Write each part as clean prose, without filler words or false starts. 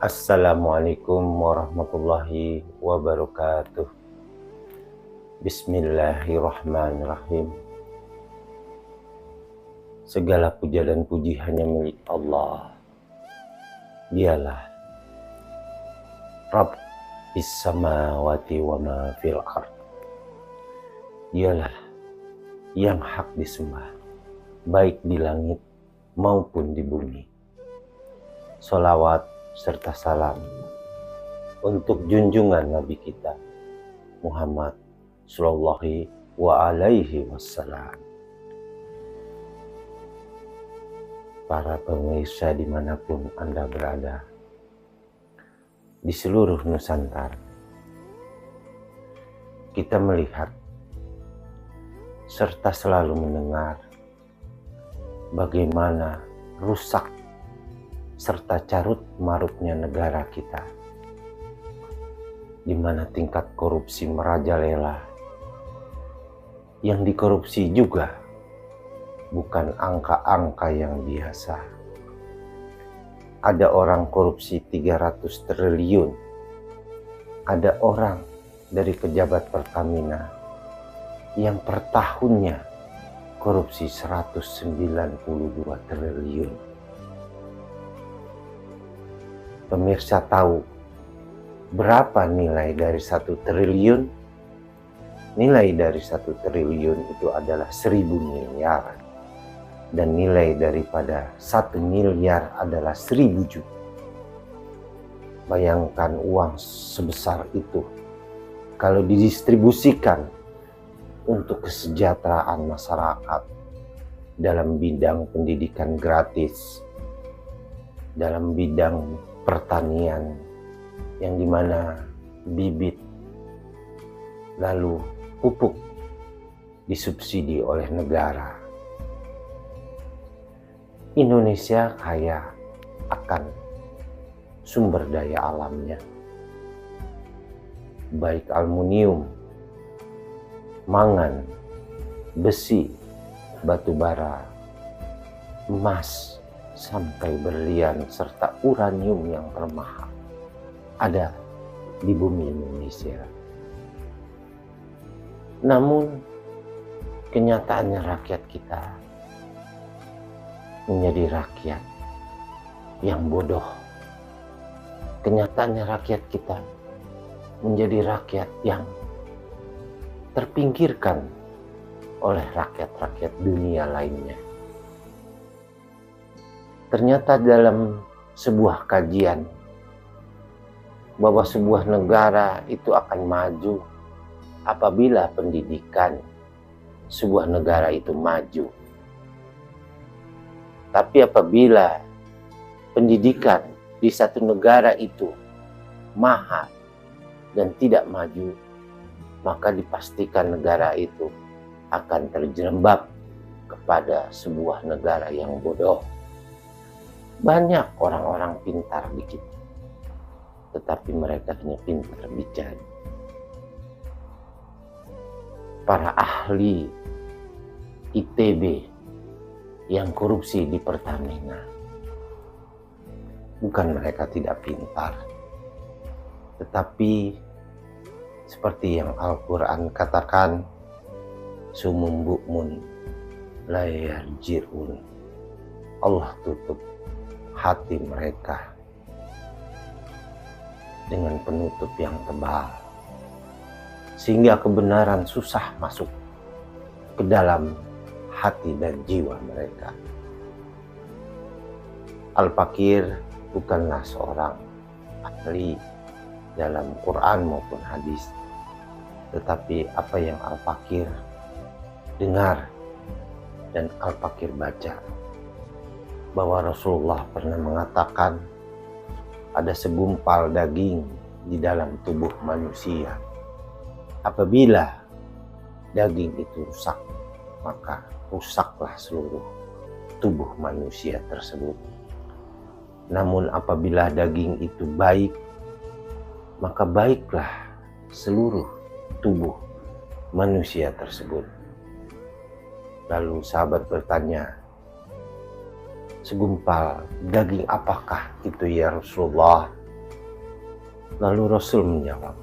Assalamualaikum warahmatullahi wabarakatuh. Bismillahirrahmanirrahim. Segala puja dan puji hanya milik Allah. Dialah Rabbis samawati wa ma fil ard. Dialah yang hak disembah, baik di langit maupun di bumi. Salawat serta salam untuk junjungan Nabi kita Muhammad sallallahu alaihi wasallam. Para pemirsa dimanapun Anda berada di seluruh Nusantara, kita melihat serta selalu mendengar bagaimana rusak serta carut marutnya negara kita, di mana tingkat korupsi merajalela. Yang dikorupsi juga bukan angka-angka yang biasa. Ada orang korupsi 300 triliun. Ada orang dari pejabat Pertamina yang per tahunnya korupsi 192 triliun. Pemirsa tahu berapa nilai dari 1 triliun? Nilai dari 1 triliun itu adalah 1000 miliar. Dan nilai daripada 1 miliar adalah 1000 juta. Bayangkan uang sebesar itu kalau didistribusikan untuk kesejahteraan masyarakat dalam bidang pendidikan gratis, dalam bidang pertanian yang dimana bibit lalu pupuk disubsidi oleh negara. Indonesia kaya akan sumber daya alamnya, baik aluminium, mangan, besi, batu bara, emas, sampai berlian serta uranium yang termahal ada di bumi Indonesia. Namun kenyataannya rakyat kita menjadi rakyat yang bodoh. Kenyataannya rakyat kita menjadi rakyat yang terpinggirkan oleh rakyat-rakyat dunia lainnya. Ternyata dalam sebuah kajian bahwa sebuah negara itu akan maju apabila pendidikan sebuah negara itu maju. Tapi apabila pendidikan di satu negara itu mahal dan tidak maju, maka dipastikan negara itu akan terjerembab kepada sebuah negara yang bodoh. Banyak orang-orang pintar di kita, tetapi mereka hanya pintar bicara. Para ahli ITB yang korupsi di Pertamina, bukan mereka tidak pintar, tetapi seperti yang Al-Quran katakan, sumum bukmun la yarji'un. Allah tutup hati mereka dengan penutup yang tebal, sehingga kebenaran susah masuk ke dalam hati dan jiwa mereka. Al-Fakir bukanlah seorang ahli dalam Quran maupun hadis, tetapi apa yang Al-Fakir dengar dan Al-Fakir baca, bahwa Rasulullah pernah mengatakan ada segumpal daging di dalam tubuh manusia. Apabila daging itu rusak, maka rusaklah seluruh tubuh manusia tersebut. Namun apabila daging itu baik, maka baiklah seluruh tubuh manusia tersebut. Lalu sahabat bertanya, segumpal daging apakah itu ya Rasulullah? Lalu Rasul menjawab,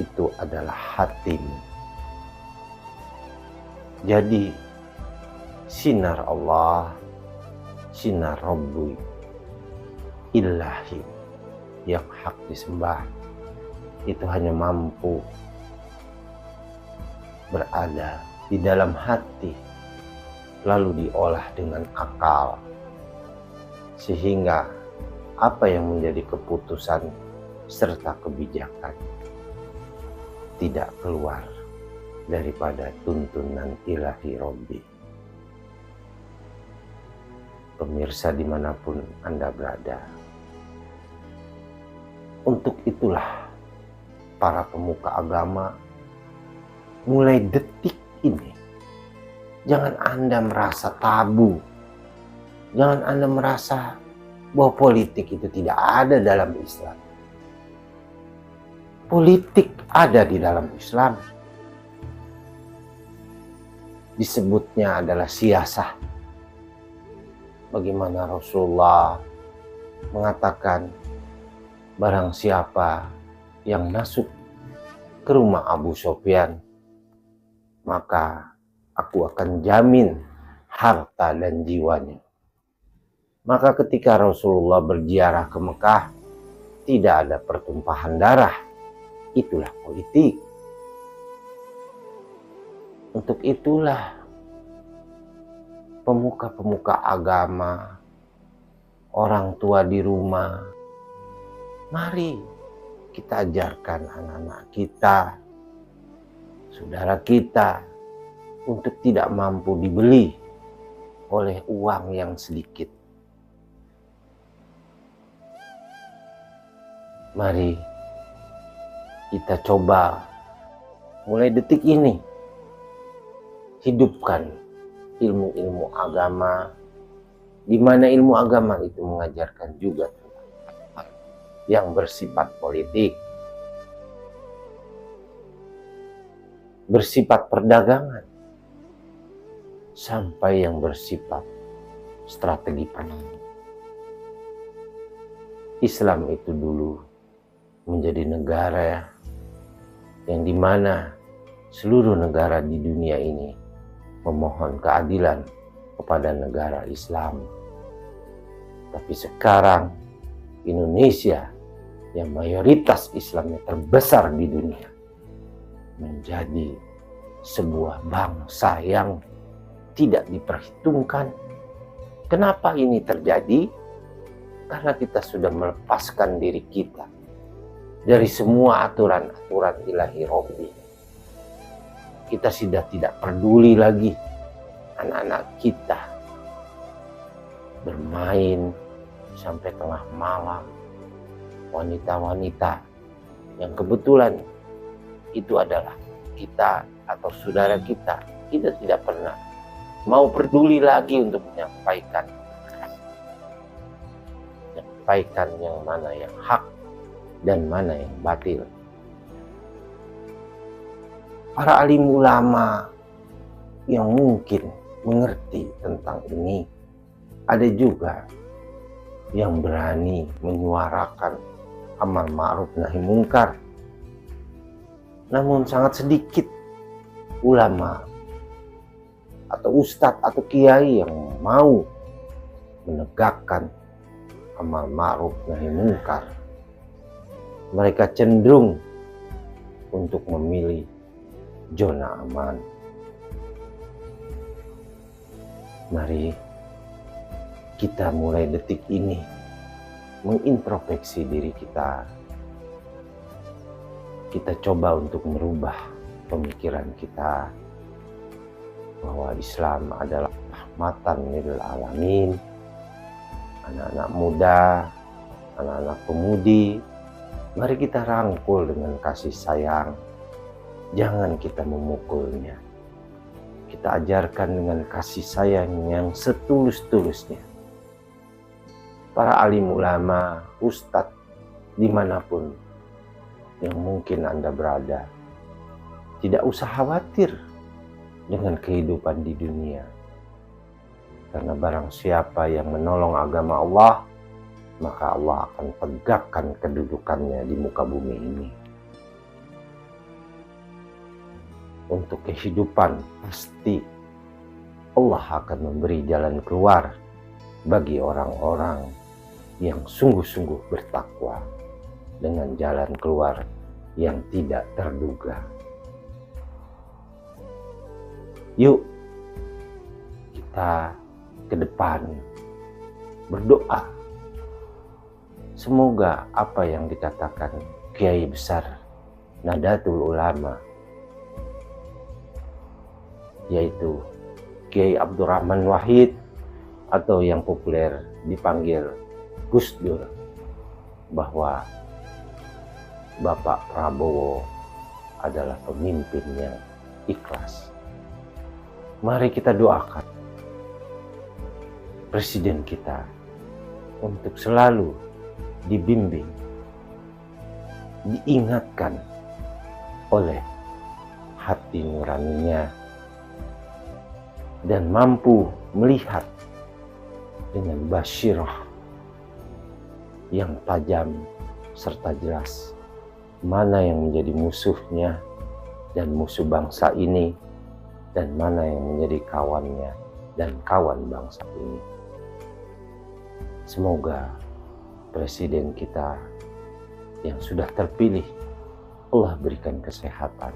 itu adalah hatimu. Jadi sinar Allah, sinar Rabbi ilahi yang hak disembah itu hanya mampu berada di dalam hati, lalu diolah dengan akal, sehingga apa yang menjadi keputusan serta kebijakan tidak keluar daripada tuntunan ilahi Rabbi. Pemirsa dimanapun Anda berada, untuk itulah para pemuka agama mulai detik ini, jangan Anda merasa tabu, jangan Anda merasa bahwa politik itu tidak ada dalam Islam. Politik ada di dalam Islam. Disebutnya adalah siasah. Bagaimana Rasulullah mengatakan, barang siapa yang masuk ke rumah Abu Sufyan, maka aku akan jamin harta dan jiwanya. Maka ketika Rasulullah berziarah ke Mekah, tidak ada pertumpahan darah. Itulah politik. Untuk itulah pemuka-pemuka agama, orang tua di rumah, mari kita ajarkan anak-anak kita, saudara kita, untuk tidak mampu dibeli oleh uang yang sedikit. Mari kita coba mulai detik ini hidupkan ilmu-ilmu agama, di mana ilmu agama itu mengajarkan juga tentang yang bersifat politik, bersifat perdagangan, sampai yang bersifat strategi perang. Islam itu dulu menjadi negara yang dimana seluruh negara di dunia ini memohon keadilan kepada negara Islam. Tapi sekarang Indonesia yang mayoritas Islamnya terbesar di dunia menjadi sebuah bangsa yang tidak diperhitungkan. Kenapa ini terjadi? Karena kita sudah melepaskan diri kita dari semua aturan-aturan ilahi Rabbi. Kita sudah tidak peduli lagi anak-anak kita bermain sampai tengah malam. Wanita-wanita yang kebetulan itu adalah kita atau saudara kita, kita tidak pernah mau peduli lagi untuk menyampaikan yang mana yang hak dan mana yang batil. Para alim ulama yang mungkin mengerti tentang ini, ada juga yang berani menyuarakan amal ma'ruf nahi mungkar. Namun sangat sedikit ulama atau ustadz atau kiai yang mau menegakkan amal ma'ruf nahi mungkar. Mereka cenderung untuk memilih zona aman. Mari kita mulai detik ini mengintrospeksi diri kita. Kita coba untuk merubah pemikiran kita bahwa Islam adalah rahmatan lil alamin. Anak-anak muda, anak-anak pemudi, mari kita rangkul dengan kasih sayang. Jangan kita memukulnya. Kita ajarkan dengan kasih sayang yang setulus-tulusnya. Para alim ulama, ustadz, dimanapun yang mungkin Anda berada, tidak usah khawatir dengan kehidupan di dunia. Karena barang siapa yang menolong agama Allah, maka Allah akan tegakkan kedudukannya di muka bumi ini. Untuk kehidupan pasti Allah akan memberi jalan keluar bagi orang-orang yang sungguh-sungguh bertakwa dengan jalan keluar yang tidak terduga. Yuk kita ke depan berdoa. Semoga apa yang dikatakan Kiai besar Nahdlatul Ulama, yaitu Kiai Abdurrahman Wahid atau yang populer dipanggil Gus Dur, bahwa Bapak Prabowo adalah pemimpin yang ikhlas. Mari kita doakan presiden kita untuk selalu dibimbing, diingatkan oleh hati nuraninya, dan mampu melihat dengan basyirah yang tajam serta jelas mana yang menjadi musuhnya dan musuh bangsa ini, dan mana yang menjadi kawannya dan kawan bangsa ini. Semoga presiden kita yang sudah terpilih, Allah berikan kesehatan,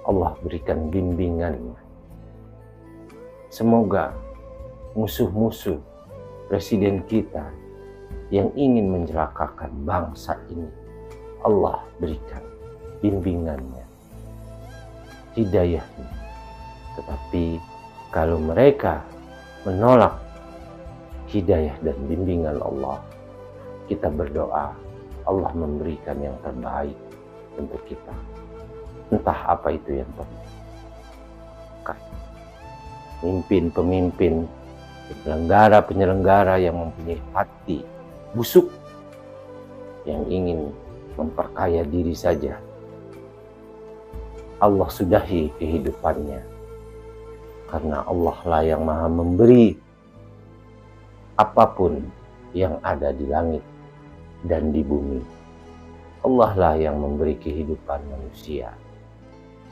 Allah berikan bimbingannya. Semoga musuh-musuh presiden kita yang ingin mencelakakan bangsa ini, Allah berikan bimbingannya, hidayahnya. Tetapi kalau mereka menolak hidayah dan bimbingan Allah, kita berdoa Allah memberikan yang terbaik untuk kita. Entah apa itu yang terbaik. Pemimpin-pemimpin, penyelenggara-penyelenggara yang mempunyai hati busuk, yang ingin memperkaya diri saja, Allah sudahi kehidupannya. Karena Allah lah yang maha memberi apapun yang ada di langit dan di bumi. Allah lah yang memberi kehidupan manusia.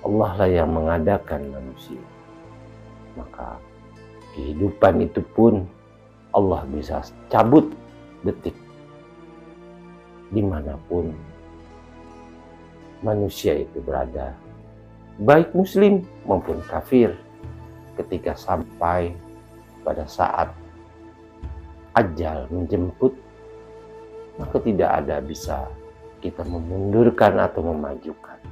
Allah lah yang mengadakan manusia. Maka kehidupan itu pun Allah bisa cabut detik dimanapun manusia itu berada, baik muslim maupun kafir. Ketika sampai pada saat ajal menjemput, maka tidak ada bisa kita memundurkan atau memajukan.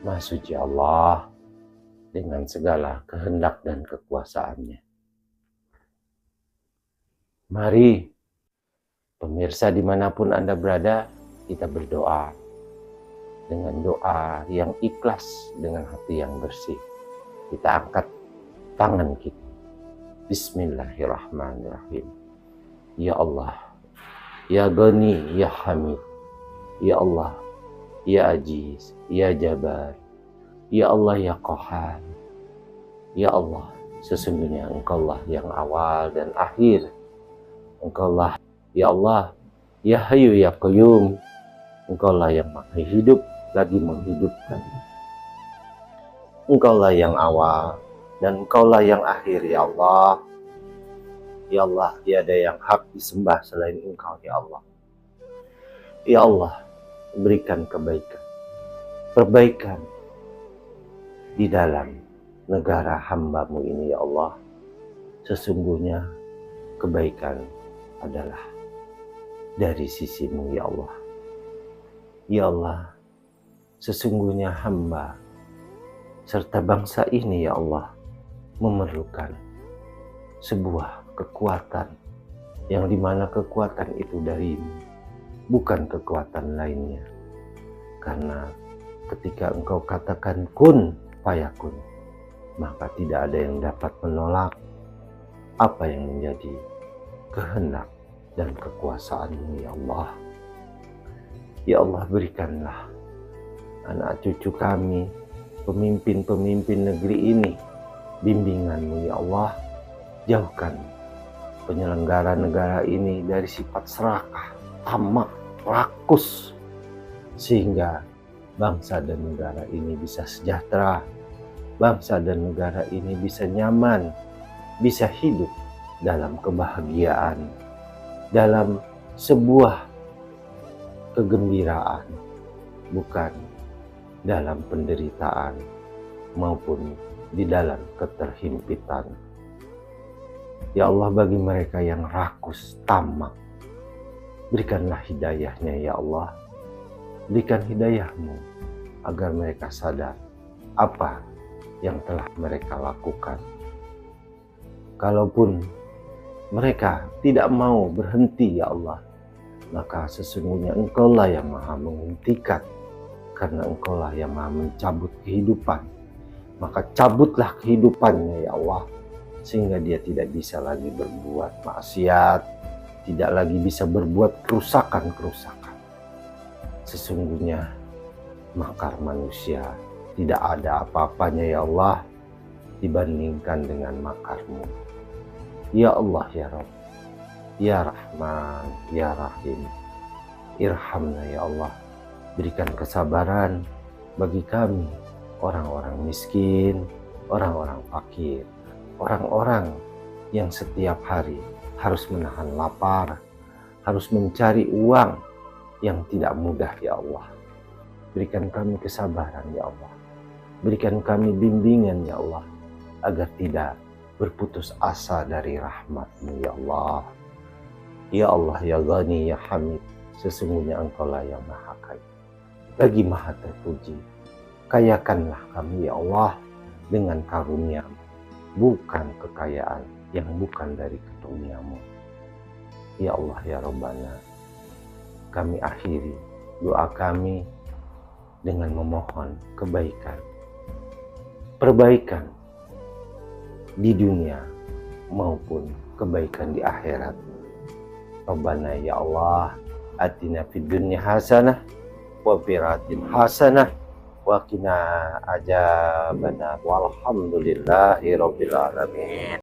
Maha suci Allah dengan segala kehendak dan kekuasaannya. Mari pemirsa dimanapun Anda berada, kita berdoa dengan doa yang ikhlas, dengan hati yang bersih. Kita angkat tangan kita. Bismillahirrahmanirrahim. Ya Allah, Ya Ghani, Ya Hamid, Ya Allah, Ya Aziz, Ya Jabbar, Ya Allah, Ya Qahhar. Ya Allah, sesungguhnya Engkau lah yang awal dan akhir. Engkau lah, Ya Allah, Ya Hayyu Ya Qayyum. Engkau lah yang maha hidup lagi menghidupkan. Engkaulah yang awal dan Engkaulah yang akhir, ya Allah. Ya Allah, tiada yang hak disembah selain Engkau, ya Allah. Ya Allah, berikan kebaikan, perbaikan di dalam negara hamba-Mu ini, ya Allah. Sesungguhnya kebaikan adalah dari sisi-Mu, ya Allah. Ya Allah, sesungguhnya hamba serta bangsa ini, ya Allah, memerlukan sebuah kekuatan, yang dimana kekuatan itu dari-Mu, bukan kekuatan lainnya. Karena ketika Engkau katakan kun fayakun, maka tidak ada yang dapat menolak apa yang menjadi kehendak dan kekuasaan-Mu, ya Allah. Ya Allah, berikanlah anak cucu kami, pemimpin-pemimpin negeri ini, bimbingan-Mu, ya Allah. Jauhkan penyelenggara negara ini dari sifat serakah, tamak, rakus, sehingga bangsa dan negara ini bisa sejahtera, bangsa dan negara ini bisa nyaman, bisa hidup dalam kebahagiaan, dalam sebuah kegembiraan, bukan dalam penderitaan maupun di dalam keterhimpitan. Ya Allah, bagi mereka yang rakus, tamak, berikanlah hidayahnya ya Allah. Berikan hidayahmu agar mereka sadar apa yang telah mereka lakukan. Kalaupun mereka tidak mau berhenti ya Allah, maka sesungguhnya Engkaulah yang maha menghentikan, karena Engkaulah yang maha mencabut kehidupan. Maka cabutlah kehidupannya ya Allah, sehingga dia tidak bisa lagi berbuat maksiat, tidak lagi bisa berbuat kerusakan-kerusakan. Sesungguhnya makar manusia tidak ada apa-apanya ya Allah dibandingkan dengan makar-Mu. Ya Allah ya Rabb, ya Rahman, ya Rahim, irhamna ya Allah. Berikan kesabaran bagi kami, orang-orang miskin, orang-orang fakir, orang-orang yang setiap hari harus menahan lapar, harus mencari uang yang tidak mudah ya Allah. Berikan kami kesabaran ya Allah. Berikan kami bimbingan ya Allah, agar tidak berputus asa dari rahmat-Mu ya Allah. Ya Allah ya Ghani ya Hamid, sesungguhnya Engkaulah yang maha kaya, lagi maha terpuji. Kayakanlah kami ya Allah dengan karunia-Mu, bukan kekayaan yang bukan dari karunia-Mu. Ya Allah ya Rabbana, kami akhiri doa kami dengan memohon kebaikan, perbaikan di dunia maupun kebaikan di akhirat. Rabbana ya Allah, atina fid dunya hasanah wa fil akhirati hasanah wa qina adzabannar. Walhamdulillahi rabbil alamin.